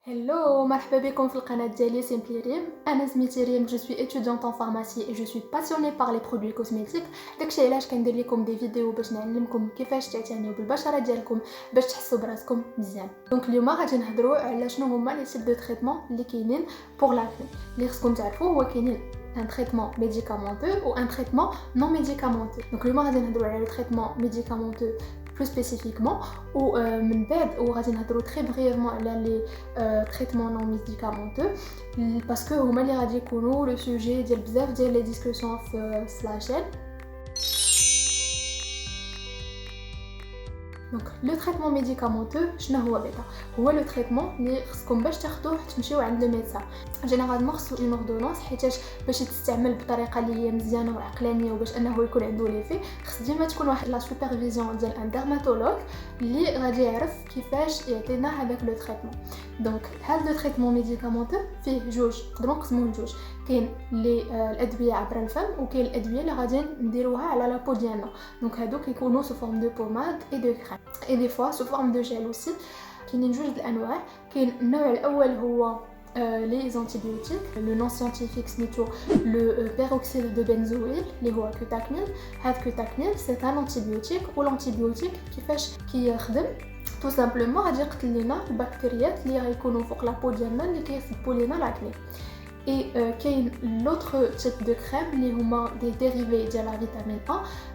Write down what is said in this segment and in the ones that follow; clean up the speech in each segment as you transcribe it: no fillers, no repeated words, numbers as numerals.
Hello, مرحبا بكم في القناة ديالي Simply Rim. أنا سميتي ريم, je suis étudiante en pharmacie et je suis passionnée par les produits cosmétiques. داكشي علاش كندير لكم دي فيديو باش نعلمكم كيفاش تعتنيو بالبشرة ديالكم باش تحسوا براسكم مزيان. دونك اليوم غادي نهضروا على شنو هما لي تيب دو تريتمون اللي كاينين بور لاكني. اللي خصكم تعرفوا هو كاينين un traitement médicamenteux ou un traitement non médicamenteux. Donc اليوم غادي نهضروا على le traitement médicamenteux plus spécifiquement ou من بعد وغادي نهضروا très brièvement على les traitements non médicamenteux parce que هما اللي غادي يكونوا le sujet ديال بزاف ديال les discussions في la chaîne. Donc le traitement médicamenteux شنو هو بعدا هو لو تريتمون اللي خصكم باش تاخذوه تمشيو عند لو ميدسان جينيرالمون خصو اون اوردونونس حيتاش باش تستعمل بطريقه اللي هي مزيانه وعقلانيه وباش انه يكون عنده ليفي خص ديما تكون واحد لا سوبرفيزيون ديال ان ديرماتولوج اللي غادي يعرف كيفاش يعطينا هذاك لو تريتمون. دونك هذا لو تريتمون ميديكامونتو فيه جوج نقدروا نقسموه لجوج كاين لي الادويه عبر الفم وكاين الادويه اللي غادي نديروها على لا بو ديالنا. دونك هادوك يكونوا سو فورم دو بوماد اي دو كريم اي دي فوا سو فورم دو جيل اوسي. كاينين جوج الانواع. كاين النوع الاول هو les antibiotiques. Le nom scientifique سميتو le peroxyde de benzoyl اللي هو كوتاكنيل. هاد كوتاكنيل سي ان انتيبيوتيك والانتيبيوتيك كيفاش كيخدم tout simplement غادي يقتل لنا البكتيريات اللي غيكونوا فوق لابو ديالنا اللي كيسببوا لنا لاكني. Et كاين l'autre type de crème اللي هما des dérivés ديال la vitamine A.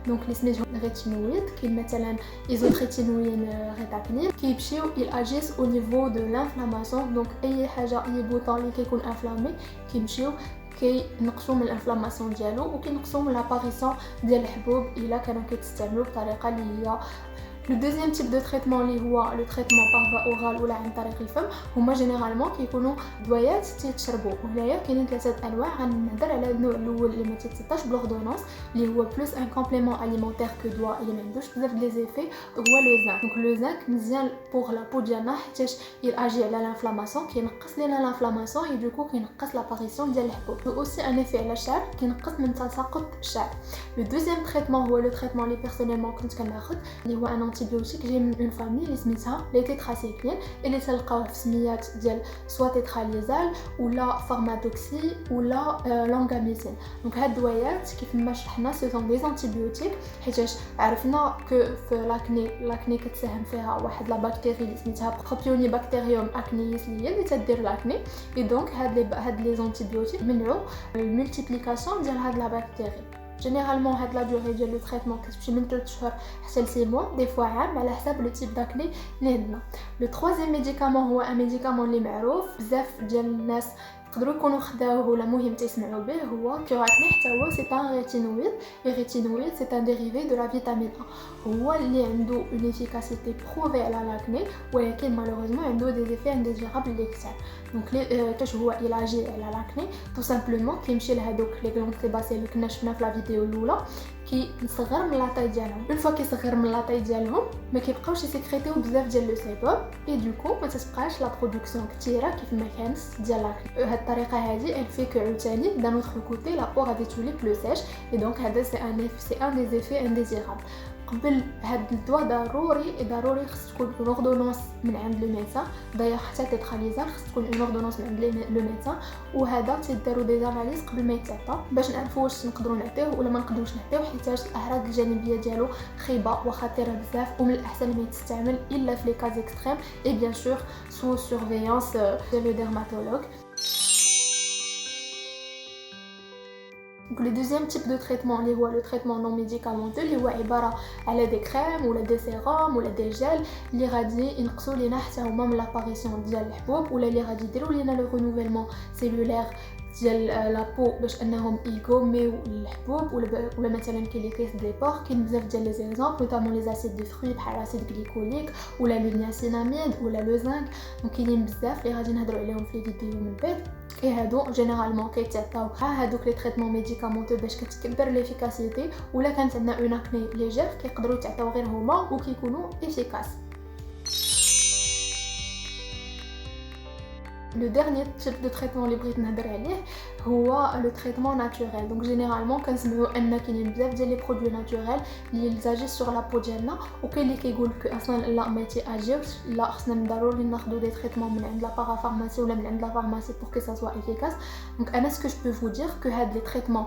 donc les سميتهم rétinoïdes. كاين مثلا isotrétinoïne rétacnil كيمشيو ils agissent au niveau de l'inflammation. donc اي حاجه اي بوطون اللي كيكون انفلامي كيمشيو كينقصوا من الانفلاماسيون ديالو وكينقصوا من لاباريسيون ديال الحبوب الا كانوا كيتستعملوا بطريقه اللي هي. Le deuxième type de traitement اللي هو le traitement par voie orale ولا عن طريق الفم هما جينيرالمون كيكونوا دوايات تيتشربوا. وهنايا كاينين ثلاثه انواع. غنهضر على النوع الاول اللي ما تيتسطاش بلوردونونس اللي هو بلوس ان كومبليمون اليمونتير كو دوا اللي ما عندوش بزاف ديال لي زيفي هو لو زانك. دونك لو زانك مزيان بوغ لا بو ديالنا حيتاش ياجي على لانفلاماسيون كينقص لنا لانفلاماسيون اي دوكو كينقص لاباريسيون ديال الحبوب. اوسي ان ايفي على الشعر كينقص من تساقط الشعر. لو دوزيام تريتمون هو لو تريتمون اللي بيرسونيلمون كنت كناخذ اللي هو ان antibiotique جاي من اون فامي اللي سميتها لي تيتراسيكلين اللي تلقاوه في سميات ديال سوا تيتراليزال ولا فارمادوكسي ولا لونغاميسين. دونك هاد الدويات كيف ما شرحنا سو سون دي انتيبيوتيك حيتاش عرفنا كو في لاكني كتساهم فيها واحد لا بكتيري اللي سميتها بروبيوني بكتيريوم اكنيس اللي تدير لاكني. اي دونك هاد لي انتيبيوتيك منعوا الملتيبليكاسيون ديال هاد لا بكتيري. جينيرالمون هاد لا دوري ديال لو تريتمون كتمشي من 3 شهور حتى ل 6 موا دي فوا عام على حساب لو تيب داكني اللي عندنا. لو ترويزيام ميديكامون هو ان ميديكامون اللي معروف بزاف ديال الناس يقدروا يكونوا خداوه ولا مهم تيسمعوا به هو كيراكني حتى هو سي ان ريتينويد. لي ريتينويد سي ان ديريفي دو لا فيتامين A. هو اللي عنده اون افيكاسيتي بروفي على لاكني ولكن مالوغوزمون عنده دي زيفي انديزيرابل اللي كثار. دونك كاش هو علاجي على لاكني تو سامبلومون كيمشي لهادوك لي غلوند سيباسي اللي كنا شفنا في لا فيديو الاولى كيصغر من لاطاي ديالهم. اون فوا كيصغر من لاطاي ديالهم ما كيبقاوش يسكريتيو بزاف ديال لو سيبوم اي دوكو ما تتبقاش لا برودكسيون كثيره كيف ما كانت ديال لاكني. هاد الطريقه هادي elle fait que عاوتاني دان نوتر كوتي لا بو غادي تولي بلو سيش اي دونك هذا سي ان دي زيفي انديزيرابل. قبل هاد الدواء ضروري خص تكون اون اوردونونس من عند لو ميدسان. داير حتى تيتراليزال خص تكون اون اوردونونس من عند لو ميدسان وهذا تيداروا دي زاناليز قبل ما يتعطى باش نعرفوا واش نقدروا نعطيوه ولا ما نقدروش نعطيوه حيتاش الاعراض الجانبيه ديالو خيبه وخطيره بزاف ومن الاحسن ما يتستعمل الا في لي كاز اكستريم اي بيان سور سو سورفيونس دو لو ديرماتولوج. Donc le deuxième type de traitement اللي هو le traitement non médicamenteux اللي هو عباره على دي كريم ولا دي سيروم ولا دي جيل اللي غادي ينقصوا لينا حتى هما من لاباريسيون ديال الحبوب ولا اللي غادي يديروا لينا لو رينوفيلمون سيلولير ديال لا بو باش انهم يغوميو الحبوب ولا مثلا كاين لي تيست دي بور. كاين بزاف ديال لي زيكزامبل نوتامون لي اسيد دو فروي بحال اسيد غليكوليك ولا لو نياسيناميد ولا لو زنك. دونك كاينين بزاف اللي غادي نهضروا عليهم في الفيديو من بعد. اي هادو جينيرالمون كيتعطاو هادوك لي تريتمون ميديكامونتو باش كتكبر ليفيكاسيتي ولا كانت عندنا اون اكني ليجير كيقدروا يتعطاو غير هما وكيكونوا efficaces. Le troisième type de traitement اللي هو le traitement non médicamenté اللي هو عبارة على des crèmes ou la des gels اللي غادي يديروا لينا le renouvellement cellulaire ديال la peau باش انهم يغوميو الحبوب ولا مثلا كاين لي تيست دي بور باش انهم يغوميو الحبوب ولا مثلا كاين لي زيكزامبل نوتامون لي اسيد دو فروي بحال اسيد غليكوليك ولا لو نياسيناميد ولا لو زنك. دونك كاينين بزاف اللي غادي نهضروا عليهم في الفيديو من بعد. اي هادو جينيرالمون كيتعطاو هادوك لي تريتمون ميديكامونتو باش كتكبر ليفيكاسيتي ولا كانت عندنا اون اكني ليجير كيقدروا يتعطاو غير هما وكيكونوا efficaces. Le dernier type de traitement اللي بغيت نهضر عليه هو le traitement naturel. Donc généralement كنسمعوا ان كاينين بزاف ديال لي برودوي ناتوريل اللي زاجي sur la peau ديالنا وكاين اللي كيقول لك اصلا لا ما تياجيوش لا خصنا ضروري ناخذوا دي تريتمون من عند لا بارافارماسي ولا من عند لا فارماسي pour que ça soit efficace. Donc انا ce que je peux vous dire que هاد لي تريتمون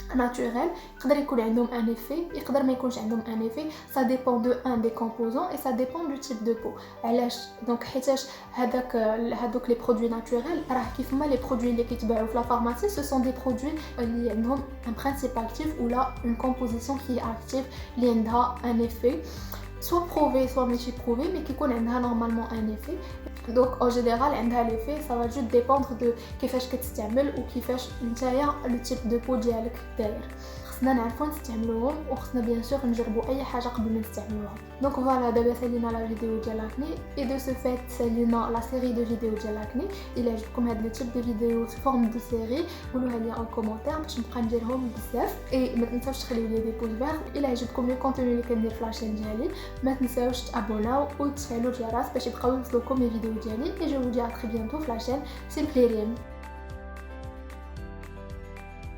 naturel يقدر يكون عندهم un effet يقدر ما يكونش عندهم un effet, ça dépend de un des composants et ça dépend du type de peau. علاش دونك حيتاش هادوك لي برودوي ناتوريل راه كيف ما لي برودوي اللي كيتباعوا في لا فارماسي ce sont des produits اللي عندهم un principe actif ou là une composition qui est active اللي عندها un effet soit prouvé soit ماشي prouvé mais كيكون عندها normalement un effet. Donc en général عندها l'effet ça va juste dépendre de كيفاش كتستعمل وكيفاش نتايا le type de peau ديالك داير. خصنا نعرفوا نستعملوهم وخصنا بيان سور نجربوا اي حاجه قبل ما نستعملوها. دونك فوالا دابا سالينا لا فيديو ديال لاكني اي دو سو فيت سالينا لا سيري دو فيديو ديال لاكني. الا عجبكم هاد لو تيب دو فيديو في فورم دو سيري قولوها لي ان كومونتير باش نبقى نديرهم بزاف. اي ما تنساوش تخليو لي دي بوز فير. الا عجبكم لو كونتوني اللي كندير في لاشين ديالي ما تنساوش تابوناو وتفعلوا الجرس باش يبقاو يوصلوكم لي فيديو ديالي. اي جو vous dis à très bientôt في لاشين سيمبلي ريم.